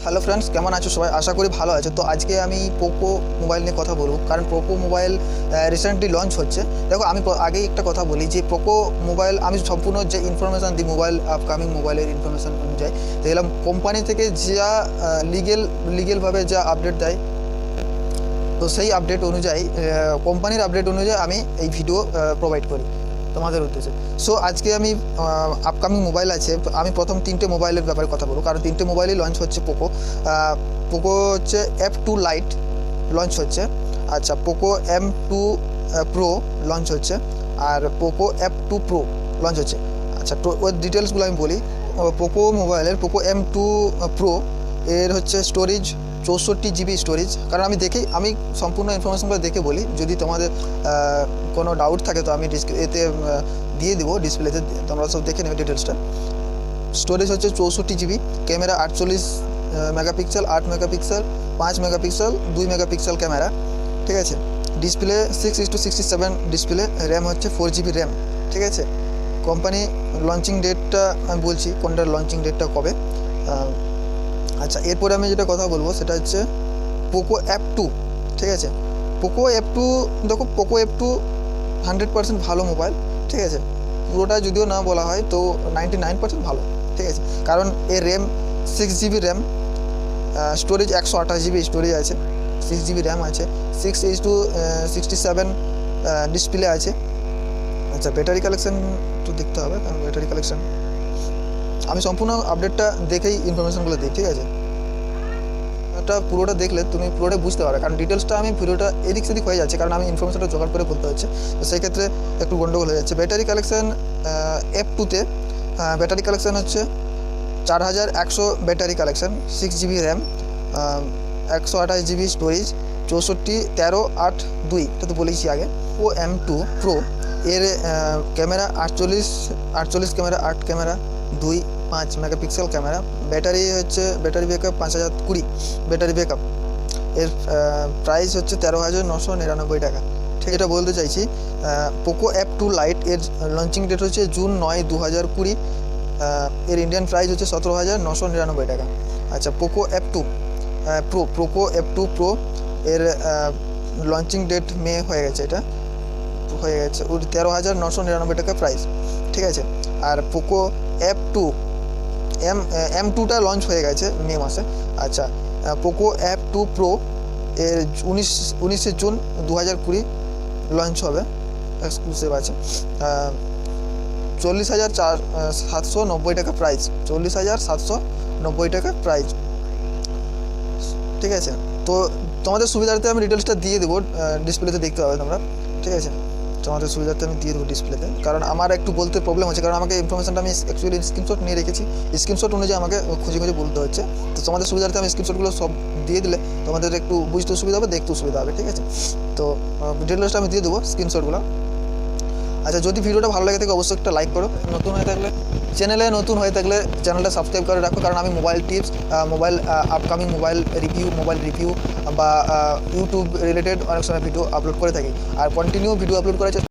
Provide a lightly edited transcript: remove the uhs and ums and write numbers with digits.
Hello friends, কেমন আছো সবাই? আশা করি ভালো আছো। তো আজকে আমি পোকো মোবাইল নিয়ে কথা বলবো, কারণ পোকো মোবাইল রিসেন্টলি লঞ্চ হচ্ছে। দেখো, আমি আগেই একটা কথা বলি যে পোকো মোবাইল আমি সম্পূর্ণ যে ইনফরমেশান দিই মোবাইল আপকামিং মোবাইলের ইনফরমেশান অনুযায়ী, দেখলাম কোম্পানি থেকে যা লিগেলভাবে যা আপডেট দেয়, তো সেই আপডেট অনুযায়ী কোম্পানির আপডেট অনুযায়ী আমি এই ভিডিও প্রোভাইড করি তোমাদের উদ্দেশ্যে। সো আজকে আমি আপকামিং মোবাইল আছে, আমি প্রথম তিনটে মোবাইলের ব্যাপারে কথা বলবো, কারণ তিনটে মোবাইলই লঞ্চ হচ্ছে। পোকো হচ্ছে F2 লাইট লঞ্চ হচ্ছে। আচ্ছা, পোকো M2 প্রো লঞ্চ হচ্ছে, আর পোকো F2 প্রো লঞ্চ হচ্ছে। আচ্ছা, তো ওর ডিটেলসগুলো আমি বলি। পোকো মোবাইলের পোকো M2 প্রো এর হচ্ছে স্টোরেজ 64 GB স্টোরেজ। কারণ আমি সম্পূর্ণ ইনফরমেশনগুলো দেখে বলি, যদি তোমাদের কোনো ডাউট থাকে তো আমি এতে দিয়ে দেবো ডিসপ্লেতে, তোমরা সব দেখে নেবে ডিটেলসটা। স্টোরেজ হচ্ছে 64 GB, camera 48 megapixel, 8 megapixel, 5 megapixel, 2 megapixel camera, ঠিক আছে। ডিসপ্লে 6:67 ডিসপ্লে, র্যাম হচ্ছে 4 GB র্যাম, ঠিক আছে। কোম্পানি লঞ্চিং ডেটটা আমি বলছি, কোনটার লঞ্চিং ডেটটা কবে। আচ্ছা, এরপরে আমি যেটা কথা বলবো সেটা হচ্ছে পোকো F2, ঠিক আছে। পোকো F2, দেখো পোকো F2 100% ভালো মোবাইল, ঠিক আছে। পুরোটা যদিও না বলা হয় তো 99% ভালো, ঠিক আছে। কারণ এর RAM 6 GB RAM, storage 128 GB storage আছে, 6 GB র্যাম আছে, 6:67 ডিসপ্লে আছে। আচ্ছা, ব্যাটারি কালেকশন একটু দেখতে হবে, কারণ ব্যাটারি কালেকশন আমি সম্পূর্ণ আপডেটটা দেখেই ইনফরমেশনগুলো দিই, ঠিক আছে। এটা পুরোটা দেখলে তুমি পুরোটা বুঝতে পারবে, কারণ ডিটেলসটা আমি ভিডিওটা এদিক সেদিক হয়ে যাচ্ছে, কারণ আমি ইনফরমেশনটা জোগাড় করে বলতে হচ্ছে, তো সেই ক্ষেত্রে একটু গন্ডগোল হয়ে যাচ্ছে। ব্যাটারি কালেকশান F2-তে ব্যাটারি কালেকশান হচ্ছে 4100 battery collection, 6 GB RAM, 128 GB storage, 64 13 8 2, এটা তো বলেছি আগে। ও M2 প্রো এর camera 48 camera, 8 camera, 5 megapixel camera, battery backup 5020 battery backup. এর প্রাইস হচ্ছে 13,999 টাকা, ঠিক। এটা বলতে চাইছি পোকো F2 লাইট এর লঞ্চিং ডেট হচ্ছে জুন 9, 2020। এর ইন্ডিয়ান প্রাইস হচ্ছে 17,999 টাকা। আচ্ছা, পোকো F2 প্রো এর লঞ্চিং ডেট মে হয়ে গেছে, এটা হয়ে গেছে 13,999 টাকা প্রাইস, ঠিক আছে। আর পোকো F2 M2টা লঞ্চ হয়ে গেছে মে মাসে। আচ্ছা, পোকো F2 প্রো এর 19 জুন 2020 লঞ্চ হবে, এক্সক্লুসিভ আছে। 40,790 টাকা প্রাইস, 40,790 টাকা প্রাইস, ঠিক আছে। তো তোমাদের সুবিধার্থে আমি ডিটেলসটা দিয়ে দেবো, ডিসপ্লেতে দেখতে পাবে তোমরা, ঠিক আছে। তোমাদের সুবিধার্থে আমি দিয়ে দেবো ডিসপ্লেতে, কারণ আমার একটু বলতে প্রবলেম হচ্ছে, কারণ আমাকে ইনফরমেশনটা আমি অ্যাকচুয়ালি স্ক্রিনশট নিয়ে রেখেছি, স্ক্রিনশট অনুযায়ী আমাকে খুঁজে বলতে হচ্ছে। তো তোমাদের সুবিধার্থে আমি স্ক্রিনশটগুলো সব দিয়ে দিলে তোমাদের একটু বুঝতেও সুবিধা হবে, দেখতেও সুবিধা হবে, ঠিক আছে। তো ডিটেলসটা আমি দিয়ে দেবো, স্ক্রিনশটগুলো। আচ্ছা, যদি ভিডিওটা ভালো লাগে থাকে অবশ্যই একটা লাইক করো। চ্যানেলে নতুন হয়ে থাকলে চ্যানেলটা সাবস্ক্রাইব করে রাখো, কারণ আমি mobile tips, upcoming mobile review বা ইউটিউব রিলেটেড অনেক সময় ভিডিও আপলোড করে থাকি, আর কন্টিনিউ ভিডিও আপলোড করার